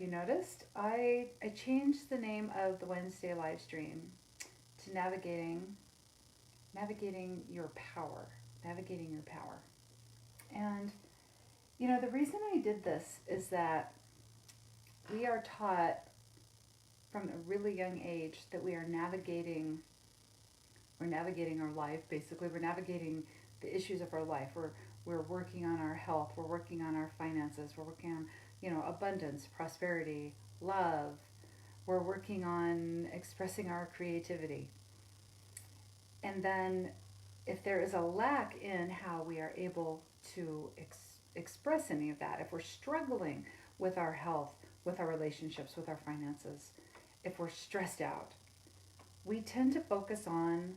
You noticed I changed the name of the Wednesday live stream to navigating your power, navigating your power. And the reason I did this is that we are taught from a really young age that we're navigating our life. Basically, we're navigating the issues of our life. We're working on our health, we're working on our finances, we're working on, abundance, prosperity, love. We're working on expressing our creativity. And then if there is a lack in how we are able to express any of that, if we're struggling with our health, with our relationships, with our finances, if we're stressed out, we tend to focus on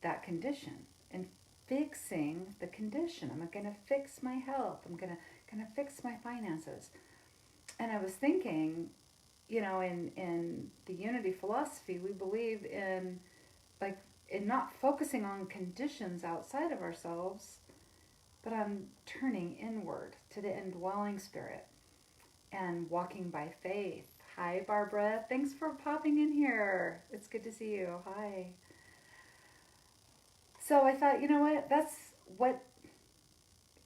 that condition and fixing the condition. I'm going to fix my health. I'm going to fix my finances. And I was thinking, in the unity philosophy, we believe in like in not focusing on conditions outside of ourselves, but on turning inward to the indwelling spirit and walking by faith. Hi, Barbara. Thanks for popping in here. It's good to see you. Hi. So I thought, you know what? That's what,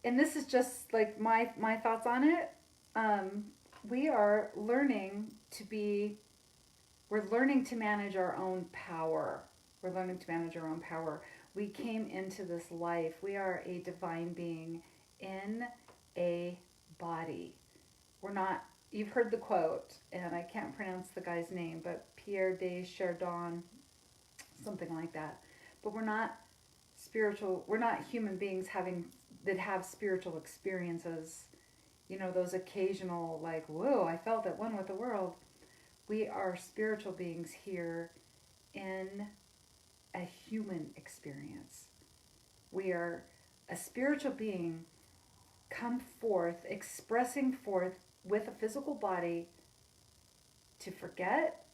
and this is just like my thoughts on it. Um, we are learning to be, we're learning to manage our own power. We're learning to manage our own power. We came into this life. We are a divine being in a body. We're not, you've heard the quote, and I can't pronounce the guy's name, but Pierre de Chardin, something like that. But we're not human beings that have spiritual experiences, those occasional, like, whoa, I felt at one with the world. We are spiritual beings here in a human experience. We are a spiritual being come forth, expressing forth with a physical body to forget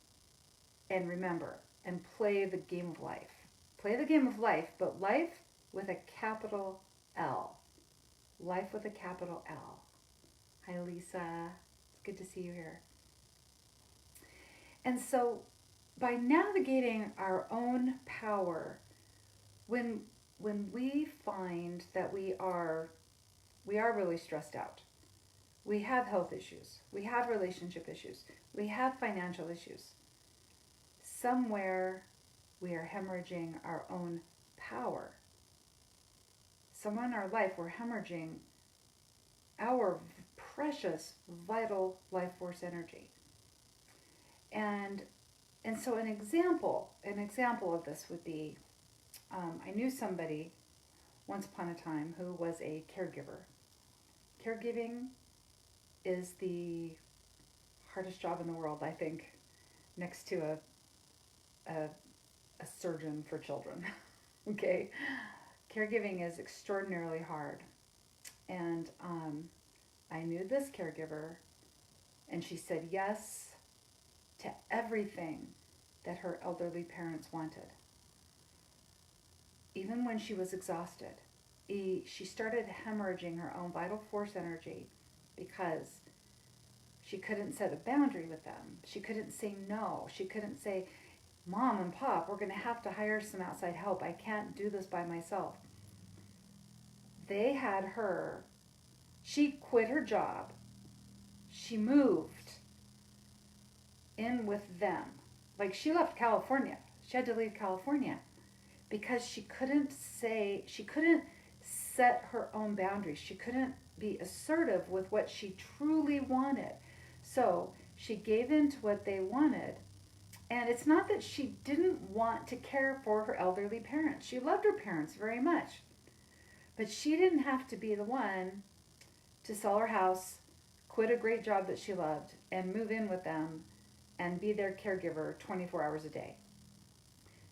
and remember and play the game of life. Play the game of life, but life with a capital L. Life with a capital L. Hi, Lisa. It's good to see you here. And so, by navigating our own power, when we find that we are really stressed out, we have health issues, we have relationship issues, we have financial issues, somewhere we are hemorrhaging our own power. Somewhere in our life we're hemorrhaging our precious, vital life force energy. And so an example of this would be, I knew somebody once upon a time who was a caregiver. Caregiving is the hardest job in the world, I think, next to a surgeon for children. Okay, caregiving is extraordinarily hard, and I knew this caregiver, and she said yes to everything that her elderly parents wanted. Even when she was exhausted, she started hemorrhaging her own vital force energy because she couldn't set a boundary with them. She couldn't say no. She couldn't say, Mom and Pop, we're going to have to hire some outside help. I can't do this by myself. They had her, she quit her job. She moved in with them. Like, she left California. She had to leave California because she couldn't set her own boundaries. She couldn't be assertive with what she truly wanted. So she gave in to what they wanted. And it's not that she didn't want to care for her elderly parents. She loved her parents very much. But she didn't have to be the one to sell her house, quit a great job that she loved, and move in with them and be their caregiver 24 hours a day.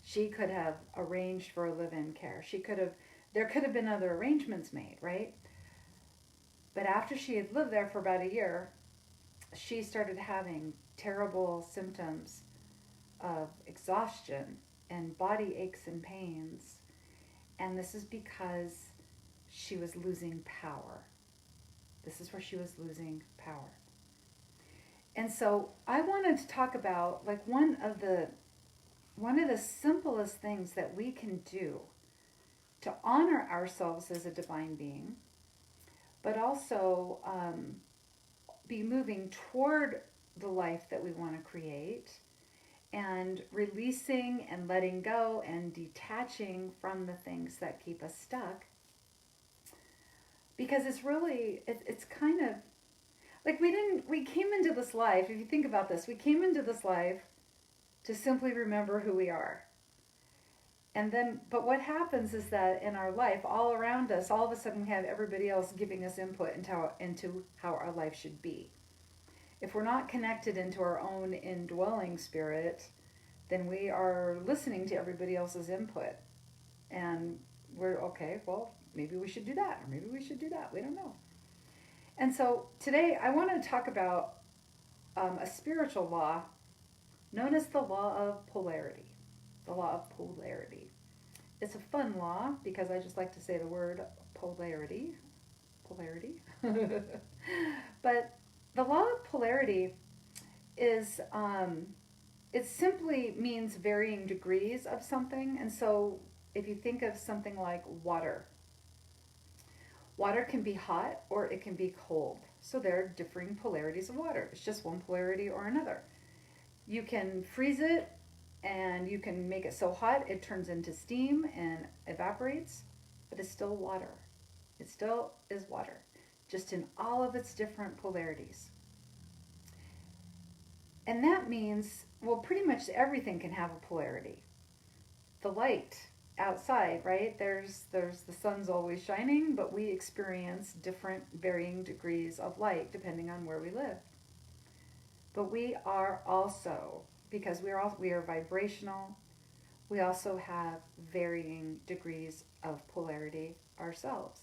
She could have arranged for a live-in care. There could have been other arrangements made, right? But after she had lived there for about a year, she started having terrible symptoms of exhaustion and body aches and pains. And this is because she was losing power. This is where she was losing power. And so I wanted to talk about like one of the simplest things that we can do to honor ourselves as a divine being, but also be moving toward the life that we want to create, and releasing and letting go and detaching from the things that keep us stuck. Because it's really, it's kind of like we came into this life, if you think about this, we came into this life to simply remember who we are. And then, but what happens is that in our life, all around us, all of a sudden we have everybody else giving us input into how our life should be. If we're not connected into our own indwelling spirit, then we are listening to everybody else's input. And we're, okay, well, maybe we should do that, or maybe we should do that. We don't know. And so today I want to talk about a spiritual law known as the Law of Polarity. The Law of Polarity. It's a fun law because I just like to say the word polarity. Polarity. But the Law of Polarity is, it simply means varying degrees of something. And so if you think of something like water, water can be hot or it can be cold. So there are differing polarities of water. It's just one polarity or another. You can freeze it and you can make it so hot it turns into steam and evaporates, but it's still water. It still is water, just in all of its different polarities. And that means, well, pretty much everything can have a polarity. The light outside, right? There's the sun's always shining, but we experience different varying degrees of light depending on where we live. But we are also, because we are vibrational, we also have varying degrees of polarity ourselves.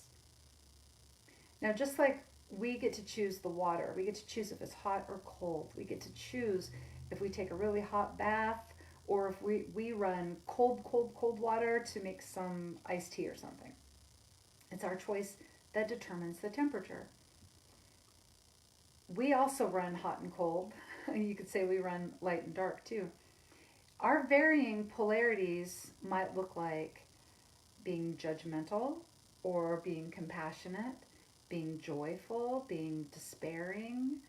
Now, just like we get to choose the water, we get to choose if it's hot or cold. We get to choose if we take a really hot bath or if we run cold water to make some iced tea or something. It's our choice that determines the temperature. We also run hot and cold. You could say we run light and dark too. Our varying polarities might look like being judgmental or being compassionate, being joyful, being despairing,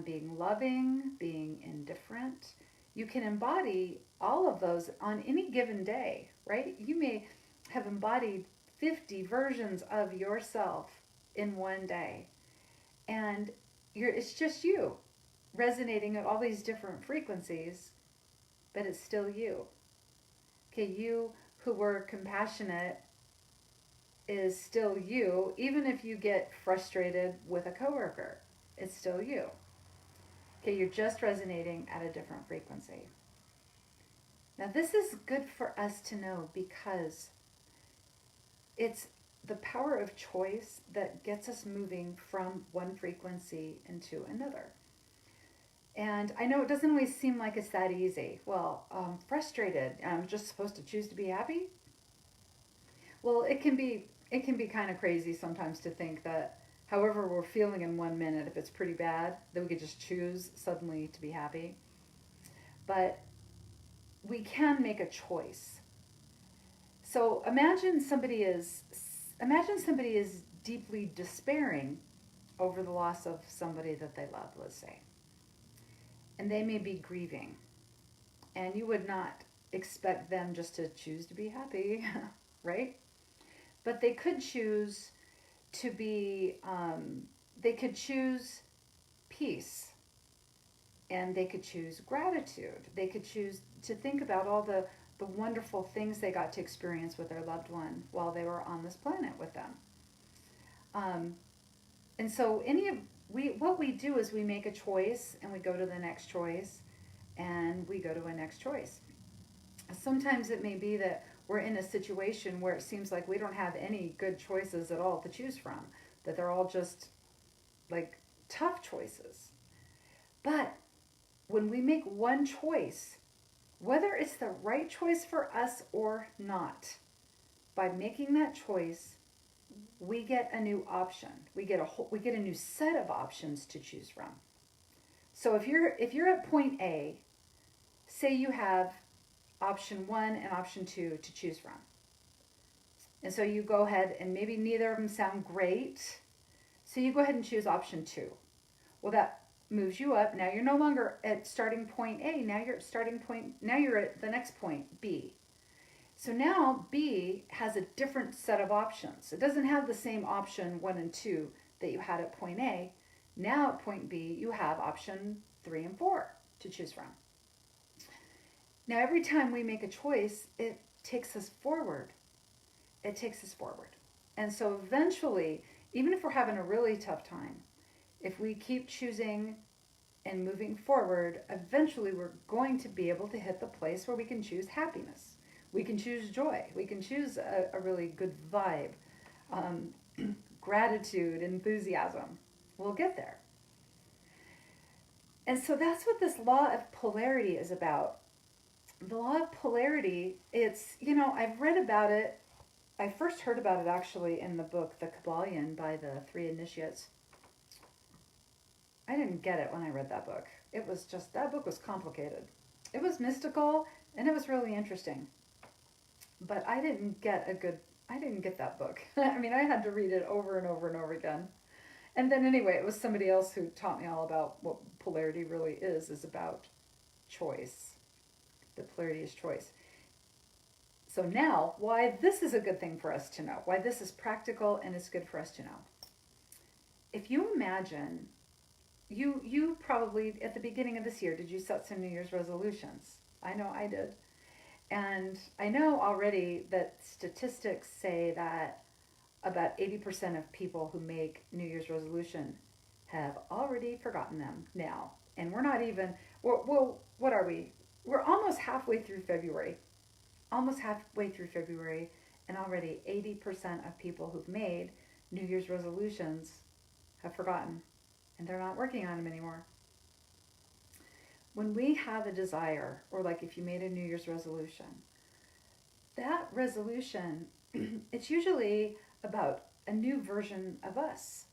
being loving, being indifferent. You can embody all of those on any given day, right? You may have embodied 50 versions of yourself in one day. And it's just you resonating at all these different frequencies, but it's still you. Okay, you who were compassionate is still you, even if you get frustrated with a coworker. It's still you. Okay, you're just resonating at a different frequency. Now, this is good for us to know because it's the power of choice that gets us moving from one frequency into another. And I know it doesn't always seem like it's that easy. Well, I'm frustrated. I'm just supposed to choose to be happy? Well, it can be kind of crazy sometimes to think that however we're feeling in 1 minute, if it's pretty bad, that we could just choose suddenly to be happy. But we can make a choice. So imagine somebody is deeply despairing over the loss of somebody that they love, let's say. And they may be grieving. And you would not expect them just to choose to be happy, right? But they could choose to be, they could choose peace. And they could choose gratitude. They could choose to think about all the wonderful things they got to experience with their loved one while they were on this planet with them. And so what we do is we make a choice and we go to the next choice and we go to a next choice. Sometimes it may be that we're in a situation where it seems like we don't have any good choices at all to choose from, that they're all just like tough choices. But when we make one choice, whether it's the right choice for us or not, by making that choice, we get a new option. We get a new set of options to choose from. So if you're at point A, say you have option 1 and option 2 to choose from. And so you go ahead, and maybe neither of them sound great. So you go ahead and choose option 2. Well, that moves you up. Now you're no longer at starting point A. Now you're at the next point, B. So now B has a different set of options. It doesn't have the same option 1 and 2 that you had at point A. Now at point B, you have option 3 and 4 to choose from. Now every time we make a choice, it takes us forward. It takes us forward. And so eventually, even if we're having a really tough time, if we keep choosing and moving forward, eventually we're going to be able to hit the place where we can choose happiness. We can choose joy. We can choose a really good vibe, gratitude, enthusiasm. We'll get there. And so that's what this law of polarity is about. The law of polarity, I've read about it. I first heard about it actually in the book, The Kabbalion by the Three Initiates. I didn't get it when I read that book. That book was complicated. It was mystical and it was really interesting. But I didn't get that book. I mean, I had to read it over and over and over again. And then anyway, it was somebody else who taught me all about what polarity really is about choice. The polarity is choice. So now, why this is a good thing for us to know, why this is practical and it's good for us to know. If you imagine, you probably, at the beginning of this year, did you set some New Year's resolutions? I know I did. And I know already that statistics say that about 80% of people who make New Year's resolution have already forgotten them now. And we're not even, what are we? We're almost halfway through February. Almost halfway through February, and already 80% of people who've made New Year's resolutions have forgotten, and they're not working on them anymore. When we have a desire, or like if you made a New Year's resolution, that resolution, it's usually about a new version of us,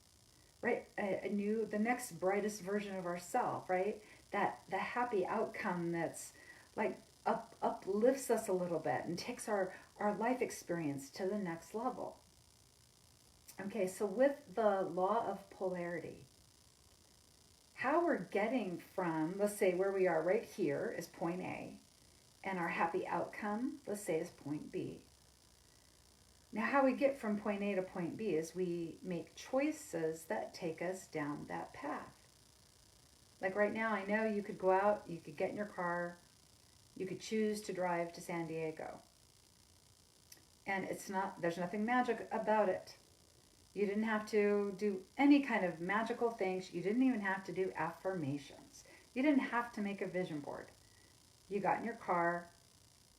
right? The next brightest version of ourselves, right? The happy outcome that's like uplifts us a little bit and takes our life experience to the next level. Okay, so with the law of polarity, how we're getting from, let's say where we are right here is point A, and our happy outcome, let's say, is point B. Now how we get from point A to point B is we make choices that take us down that path. Like right now, I know you could go out, you could get in your car, you could choose to drive to San Diego. And there's nothing magic about it. You didn't have to do any kind of magical things. You didn't even have to do affirmations. You didn't have to make a vision board. You got in your car,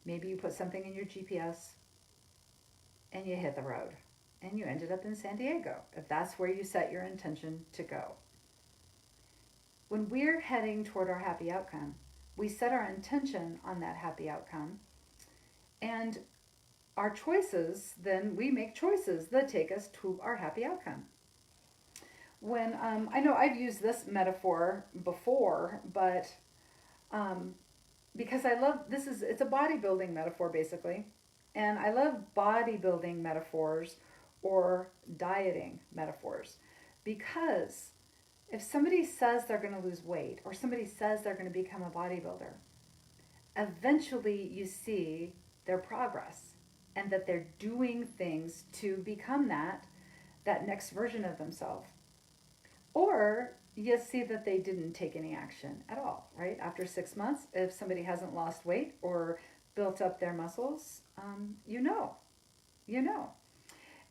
maybe you put something in your GPS, and you hit the road. And you ended up in San Diego, if that's where you set your intention to go. When we're heading toward our happy outcome, we set our intention on that happy outcome, and our choices, then we make choices that take us to our happy outcome. When I know I've used this metaphor before, but because I love it's a bodybuilding metaphor basically, and I love bodybuilding metaphors or dieting metaphors because if somebody says they're going to lose weight or somebody says they're going to become a bodybuilder, eventually you see their progress and that they're doing things to become that next version of themselves. Or you see that they didn't take any action at all, right? After 6 months, if somebody hasn't lost weight or built up their muscles, you know.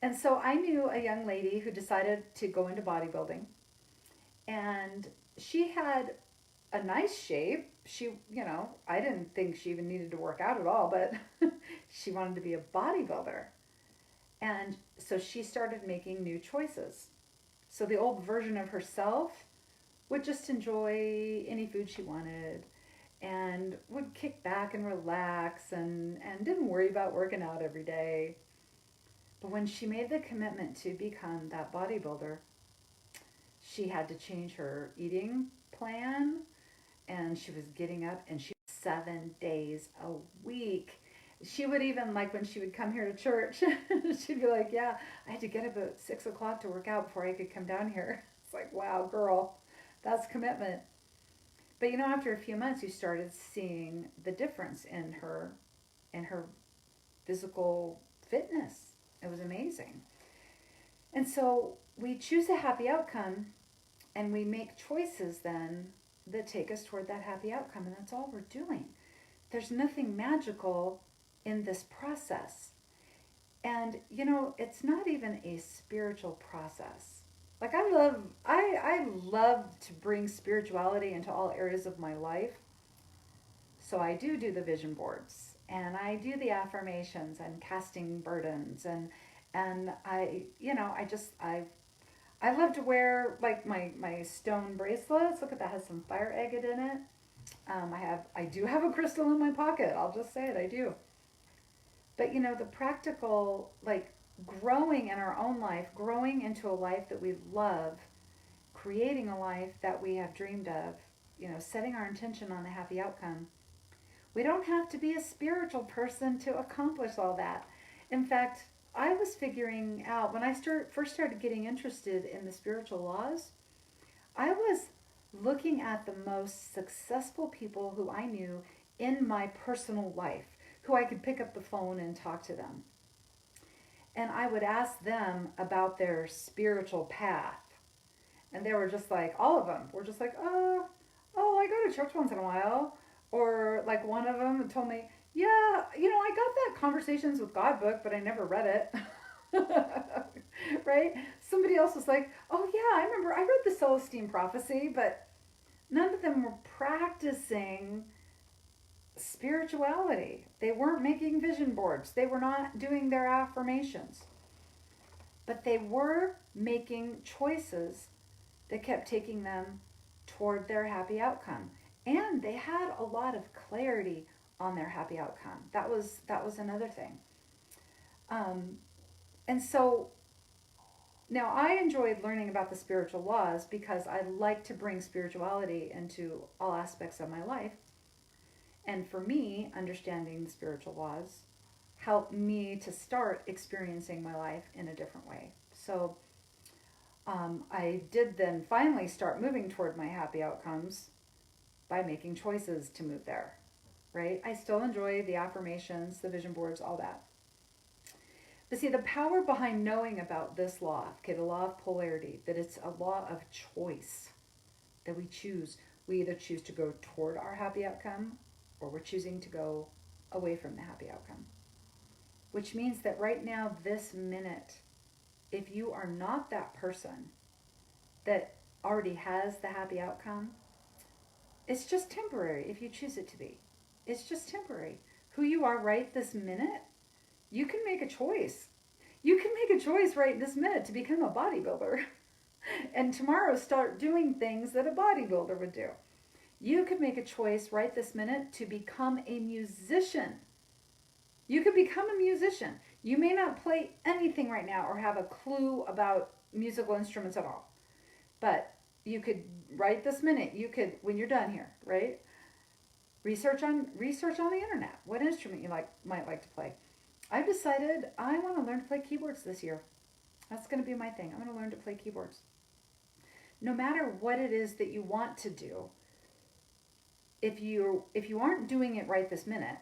And so I knew a young lady who decided to go into bodybuilding, and she had a nice shape. I didn't think she even needed to work out at all, but she wanted to be a bodybuilder. And so she started making new choices. So the old version of herself would just enjoy any food she wanted and would kick back and relax and didn't worry about working out every day. But when she made the commitment to become that bodybuilder, she had to change her eating plan, and she was getting up, and she 7 days a week. She would even, like, when she would come here to church, she'd be like, yeah, I had to get up at 6 o'clock to work out before I could come down here. It's like, wow, girl, that's commitment. But after a few months, you started seeing the difference in her physical fitness. It was amazing. And so we choose a happy outcome, and we make choices then that take us toward that happy outcome, and that's all we're doing. There's nothing magical in this process. And it's not even a spiritual process. Like, I love to bring spirituality into all areas of my life. So I do the vision boards, and I do the affirmations and casting burdens, and I love to wear, like, my stone bracelets. Look at that, has some fire agate in it. I do have a crystal in my pocket. I'll just say it, I do. But the practical, like, growing in our own life, growing into a life that we love, creating a life that we have dreamed of, setting our intention on a happy outcome. We don't have to be a spiritual person to accomplish all that. In fact, I was figuring out when I first started getting interested in the spiritual laws, I was looking at the most successful people who I knew in my personal life, who I could pick up the phone and talk to them. And I would ask them about their spiritual path. And they were just like, all of them were just like, I go to church once in a while. Or like one of them told me, yeah, I got that Conversations with God book, but I never read it. Right? Somebody else was like, oh yeah, I remember I read the Celestine Prophecy, but none of them were practicing spirituality. They weren't making vision boards. They were not doing their affirmations. But they were making choices that kept taking them toward their happy outcome. And they had a lot of clarity on their happy outcome. That was another thing. And so now I enjoyed learning about the spiritual laws because I like to bring spirituality into all aspects of my life. And for me, understanding the spiritual laws helped me to start experiencing my life in a different way. So I did then finally start moving toward my happy outcomes by making choices to move there, right? I still enjoy the affirmations, the vision boards, all that. But see, the power behind knowing about this law, okay, the law of polarity, that it's a law of choice, that we choose. We either choose to go toward our happy outcome, or we're choosing to go away from the happy outcome. Which means that right now, this minute, if you are not that person that already has the happy outcome, it's just temporary if you choose it to be. It's just temporary. Who you are right this minute, you can make a choice. You can make a choice right this minute to become a bodybuilder. And tomorrow start doing things that a bodybuilder would do. You could make a choice right this minute to become a musician. You could become a musician. You may not play anything right now or have a clue about musical instruments at all. But you could, right this minute, you could, when you're done here, right? Research on the internet what instrument you might like to play. I've decided I want to learn to play keyboards this year. That's going to be my thing. I'm going to learn to play keyboards. No matter what it is that you want to do, if you aren't doing it right this minute,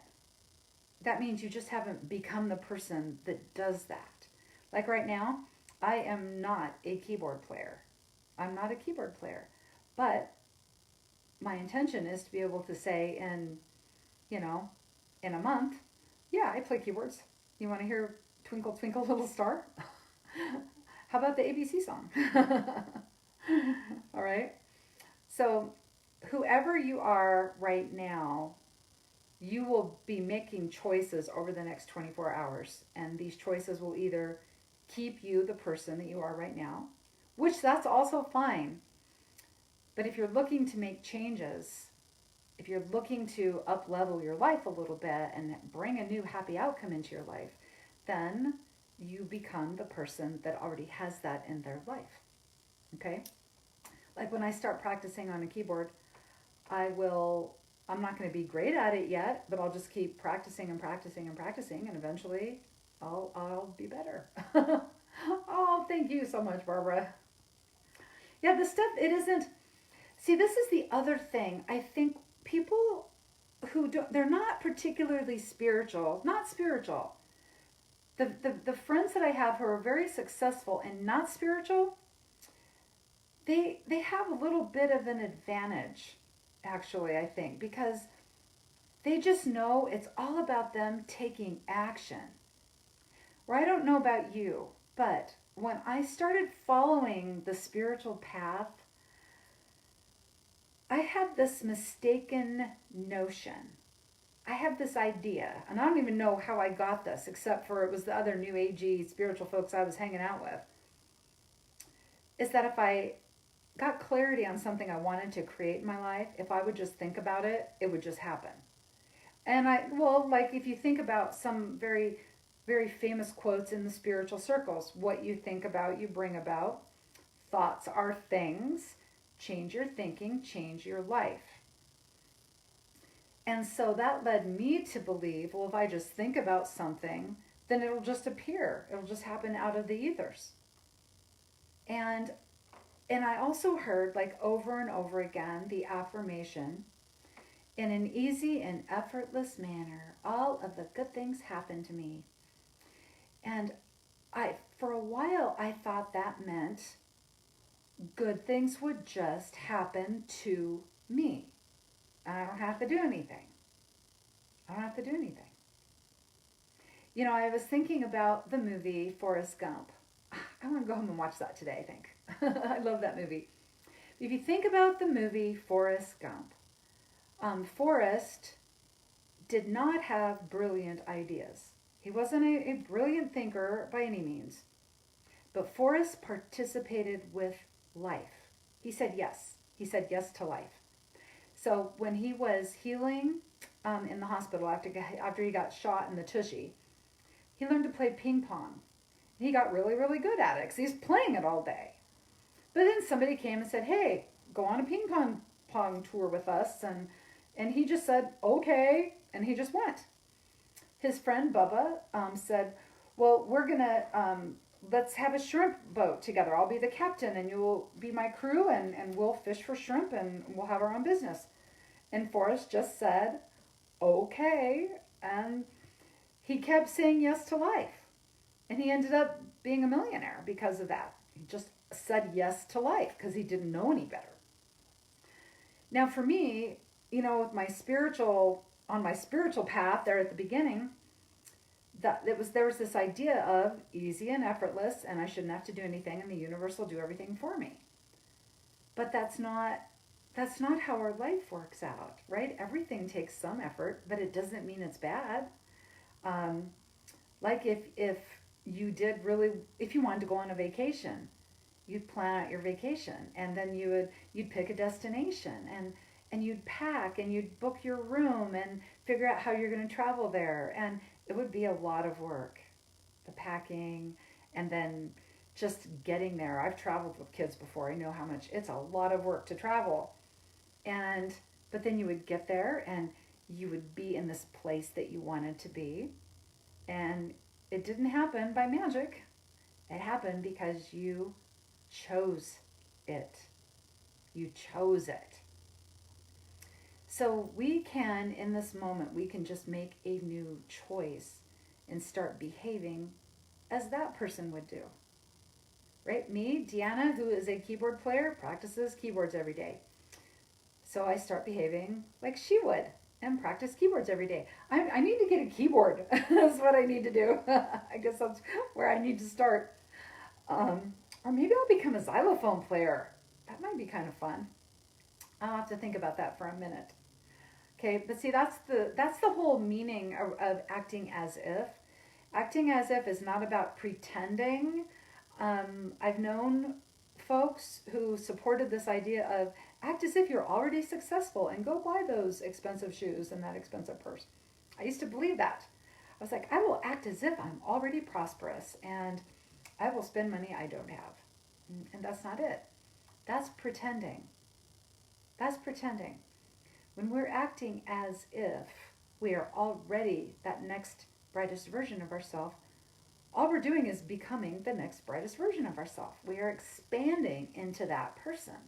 that means you just haven't become the person that does that. Like right now, I am not a keyboard player. I'm not a keyboard player. But my intention is to be able to say in a month, yeah, I play keyboards. You want to hear Twinkle, Twinkle, Little Star? How about the ABC song? All right. So whoever you are right now, you will be making choices over the next 24 hours. And these choices will either keep you the person that you are right now, which that's also fine. But if you're looking to make changes, if you're looking to up-level your life a little bit and bring a new happy outcome into your life, then you become the person that already has that in their life. Okay? Like when I start practicing on a keyboard, I'm not going to be great at it yet, but I'll just keep practicing and practicing and practicing, and eventually I'll be better. Oh, thank you so much, Barbara. Yeah, the stuff, it isn't, see, this is the other thing. I think people who don't, they're not particularly spiritual, not spiritual. The friends that I have who are very successful and not spiritual, they have a little bit of an advantage, actually, I think, because they just know it's all about them taking action. Or I don't know about you, but when I started following the spiritual path, I had this mistaken notion. I have this idea, and I don't even know how I got this, except for it was the other new agey spiritual folks I was hanging out with, is that if I got clarity on something I wanted to create in my life, if I would just think about it, it would just happen. And well, like if you think about some very, very famous quotes in the spiritual circles, what you think about, you bring about. Thoughts are things. Change your thinking, change your life. And so that led me to believe, well, if I just think about something, then it'll just appear. It'll just happen out of the ethers. And I also heard, like over and over again, the affirmation, in an easy and effortless manner, all of the good things happen to me. And for a while, I thought that meant good things would just happen to me. And I don't have to do anything. I don't have to do anything. You know, I was thinking about the movie Forrest Gump. I want to go home and watch that today, I think. I love that movie. If you think about the movie Forrest Gump, Forrest did not have brilliant ideas. He wasn't a brilliant thinker by any means. But Forrest participated with life. He said yes. He said yes to life. So when he was healing in the hospital after he got shot in the tushy, he learned to play ping pong. He got really, really good at it because he's playing it all day. But then somebody came and said, hey, go on a ping pong tour with us. And he just said, okay. And he just went. His friend Bubba said, well, we're going to, let's have a shrimp boat together. I'll be the captain and you'll be my crew and we'll fish for shrimp and we'll have our own business. And Forrest just said, okay. And he kept saying yes to life. And he ended up being a millionaire because of that. He just said yes to life because he didn't know any better. Now for me, you know, with on my spiritual path there at the beginning, there was this idea of easy and effortless, and I shouldn't have to do anything, and the universe will do everything for me. But that's not how our life works out, right? Everything takes some effort, but it doesn't mean it's bad. Like if you wanted to go on a vacation, you'd plan out your vacation, and then you'd pick a destination, and you'd pack, and you'd book your room, and figure out how you're going to travel there, and it would be a lot of work, the packing, and then just getting there. I've traveled with kids before. I know how much it's a lot of work to travel, but then you would get there, and you would be in this place that you wanted to be, and it didn't happen by magic. It happened because you chose it. You chose it. So we can, in this moment, we can just make a new choice and start behaving as that person would do. Right? Me, Deanna, who is a keyboard player, practices keyboards every day. So I start behaving like she would and practice keyboards every day. I need to get a keyboard. That's what I need to do. I guess that's where I need to start. Or maybe I'll become a xylophone player. That might be kind of fun. I'll have to think about that for a minute. Okay, but see, that's the whole meaning of acting as if. Acting as if is not about pretending. I've known folks who supported this idea of act as if you're already successful and go buy those expensive shoes and that expensive purse. I used to believe that. I was like, I will act as if I'm already prosperous and I will spend money I don't have. And that's not it. That's pretending. That's pretending. When we're acting as if we are already that next brightest version of ourselves, all we're doing is becoming the next brightest version of ourselves. We are expanding into that person.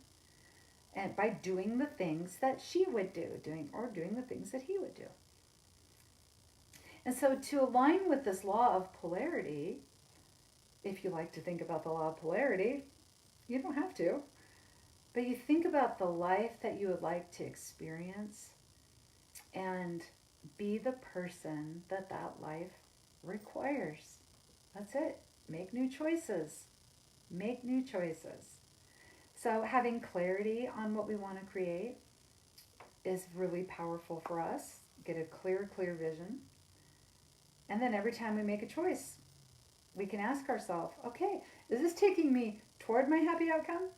And by doing the things that she would do, doing the things that he would do. And so to align with this law of polarity, if you like to think about the law of polarity, you don't have to, but you think about the life that you would like to experience and be the person that that life requires. That's it. Make new choices. Make new choices. So having clarity on what we want to create is really powerful for us. Get a clear vision. And then every time we make a choice, we can ask ourselves, okay, is this taking me toward my happy outcome?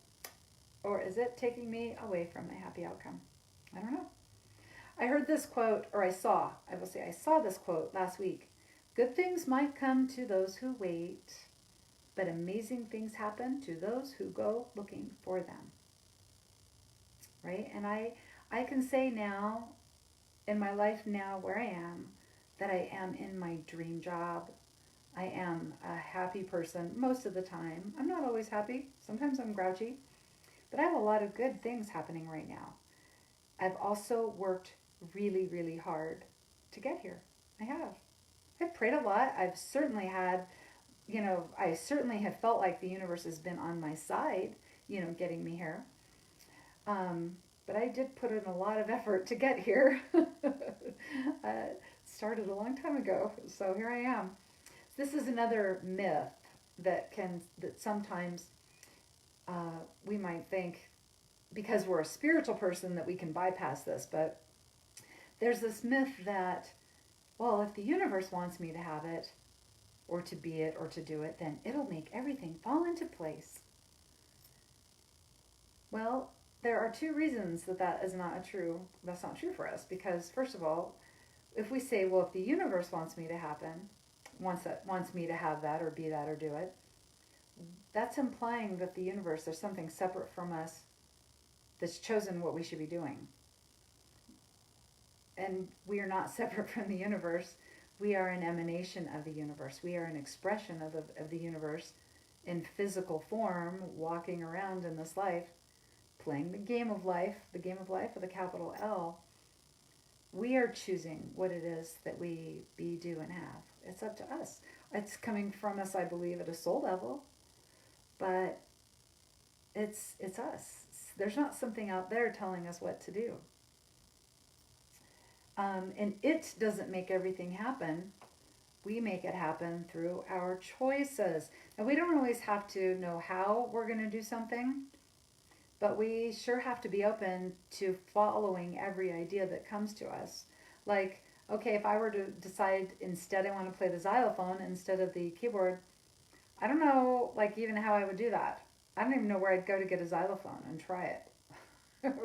Or is it taking me away from my happy outcome? I don't know. I heard this quote, or I saw this quote last week. Good things might come to those who wait, but amazing things happen to those who go looking for them. Right? And I can say now, in my life now where I am, that I am in my dream job. I am a happy person most of the time. I'm not always happy. Sometimes I'm grouchy. But I have a lot of good things happening right now. I've also worked really, really hard to get here. I have. I've prayed a lot. I've certainly had, I certainly have felt like the universe has been on my side, getting me here. But I did put in a lot of effort to get here. Started a long time ago, so here I am. This is another myth that sometimes we might think, because we're a spiritual person, that we can bypass this. But there's this myth that, well, if the universe wants me to have it, or to be it, or to do it, then it'll make everything fall into place. Well, there are two reasons that's not true for us. Because first of all, if we say, well, if the universe wants me to wants me to have that or be that or do it, that's implying that the universe, there's something separate from us that's chosen what we should be doing. And we are not separate from the universe. We are an emanation of the universe. We are an expression of the universe in physical form, walking around in this life, playing the game of life with a capital L. We are choosing what it is that we be, do, and have. It's up to us. It's coming from us, I believe, at a soul level, but it's us. There's not something out there telling us what to do. And it doesn't make everything happen. We make it happen through our choices. And we don't always have to know how we're going to do something, but we sure have to be open to following every idea that comes to us. Like, okay, if I were to decide instead I want to play the xylophone instead of the keyboard, I don't know, even how I would do that. I don't even know where I'd go to get a xylophone and try it.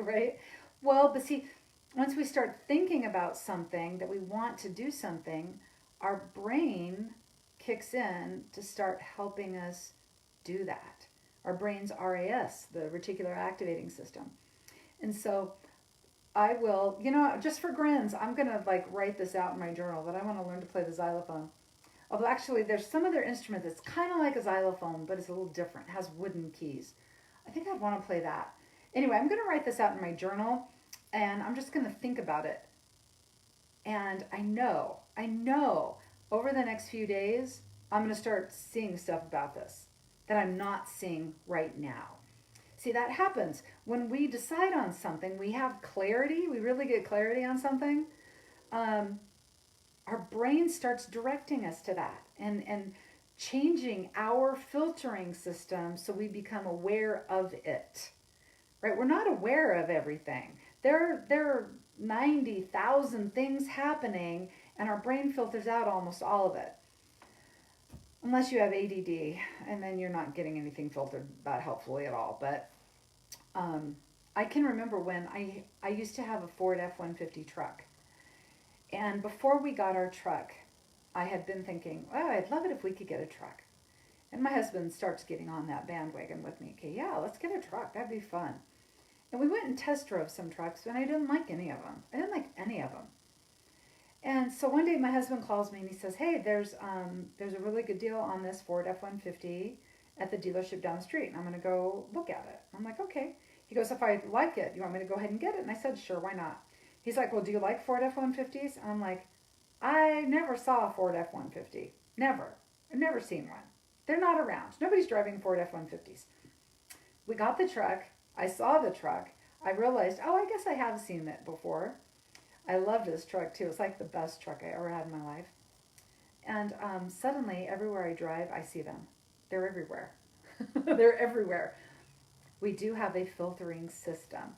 Right? Well, but see, once we start thinking about something, that we want to do something, our brain kicks in to start helping us do that. Our brain's RAS, the reticular activating system. And so I will, just for grins, I'm going to write this out in my journal that I want to learn to play the xylophone. Although actually there's some other instrument that's kind of like a xylophone, but it's a little different. It has wooden keys. I think I'd want to play that. Anyway, I'm going to write this out in my journal, and I'm just going to think about it. And I know, over the next few days, I'm going to start seeing stuff about this that I'm not seeing right now. See, that happens. When we decide on something, we have clarity, we really get clarity on something, our brain starts directing us to that and changing our filtering system so we become aware of it. Right? We're not aware of everything. There are 90,000 things happening, and our brain filters out almost all of it. Unless you have ADD, and then you're not getting anything filtered that helpfully at all. But I can remember when I used to have a Ford F-150 truck. And before we got our truck, I had been thinking, oh, I'd love it if we could get a truck. And my husband starts getting on that bandwagon with me. Okay, yeah, let's get a truck. That'd be fun. And we went and test drove some trucks, and I didn't like any of them. I didn't like any of them. And so one day my husband calls me and he says, "Hey, there's a really good deal on this Ford F-150 at the dealership down the street, and I'm going to go look at it." I'm like, "Okay." He goes, "If I like it, you want me to go ahead and get it?" And I said, "Sure, why not?" He's like, "Well, do you like Ford F-150s?" And I'm like, "I never saw a Ford F-150. Never. I've never seen one. They're not around. Nobody's driving Ford F-150s." We got the truck. I saw the truck. I realized, oh, I guess I have seen it before. I love this truck too. It's like the best truck I ever had in my life. And suddenly, everywhere I drive, I see them. They're everywhere. They're everywhere. We do have a filtering system.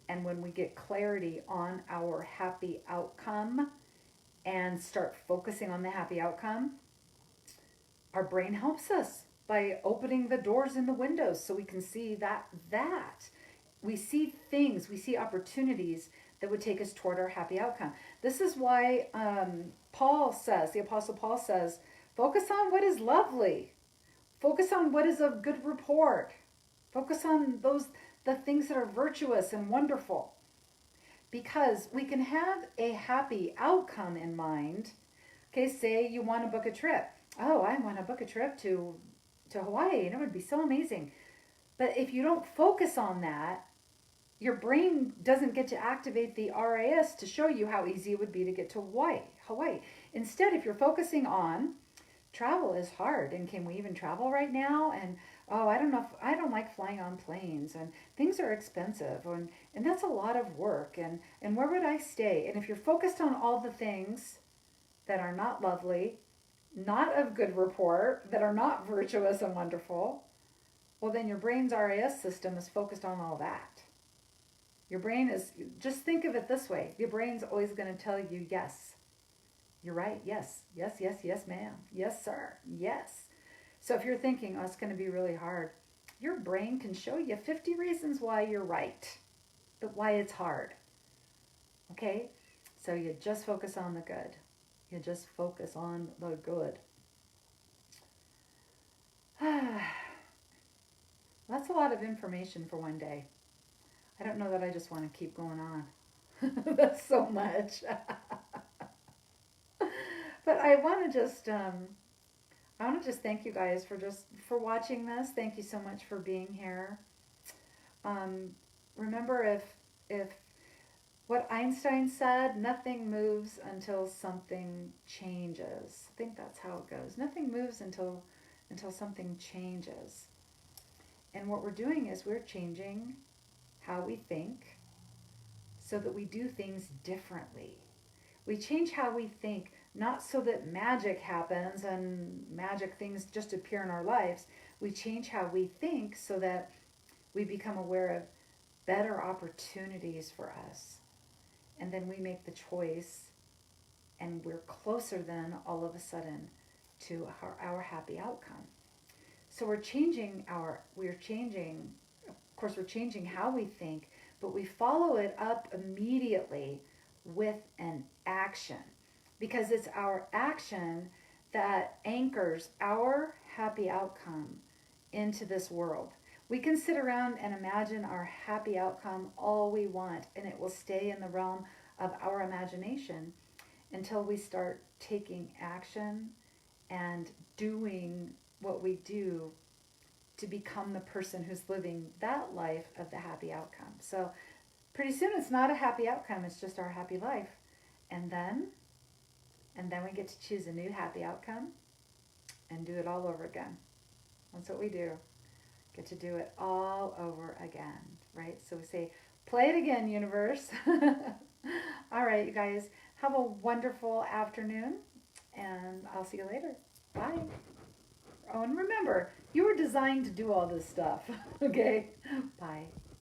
And when we get clarity on our happy outcome and start focusing on the happy outcome, our brain helps us by opening the doors and the windows so we can see that we see things, we see opportunities that would take us toward our happy outcome. This is why the Apostle Paul says, focus on what is lovely. Focus on what is of good report. Focus on the things that are virtuous and wonderful. Because we can have a happy outcome in mind. Okay, say you want to book a trip. Oh, I want to book a trip to Hawaii, and it would be so amazing. But if you don't focus on that, your brain doesn't get to activate the RAS to show you how easy it would be to get to Hawaii. Instead, if you're focusing on travel is hard, and can we even travel right now? And oh, I don't know, I don't like flying on planes, and things are expensive, and that's a lot of work, and where would I stay? And if you're focused on all the things that are not lovely, not of good report, that are not virtuous and wonderful, well, then your brain's RAS system is focused on all that. Your brain is, just think of it this way. Your brain's always going to tell you, yes, you're right, yes, yes, yes, yes, ma'am, yes, sir, yes. So if you're thinking, oh, it's going to be really hard, your brain can show you 50 reasons why you're right, but why it's hard. Okay? So you just focus on the good. You just focus on the good. That's a lot of information for one day. I don't know that I just want to keep going on. That's so much. But I want to just thank you guys for watching this. Thank you so much for being here. Remember, if what Einstein said, nothing moves until something changes. I think that's how it goes. Nothing moves until something changes. And what we're doing is we're changing how we think so that we do things differently. We change how we think, not so that magic happens and magic things just appear in our lives. We change how we think so that we become aware of better opportunities for us. And then we make the choice, and we're closer then all of a sudden to our happy outcome. So we're changing how we think, but we follow it up immediately with an action, because it's our action that anchors our happy outcome into this world. We can sit around and imagine our happy outcome all we want, and it will stay in the realm of our imagination until we start taking action and doing what we do to become the person who's living that life of the happy outcome. So pretty soon it's not a happy outcome, it's just our happy life. And then we get to choose a new happy outcome and do it all over again. That's what we do. Get to do it all over again, right? So we say, play it again, universe. All right, you guys, have a wonderful afternoon, and I'll see you later. Bye. Oh, and remember, you were designed to do all this stuff. Okay? Bye.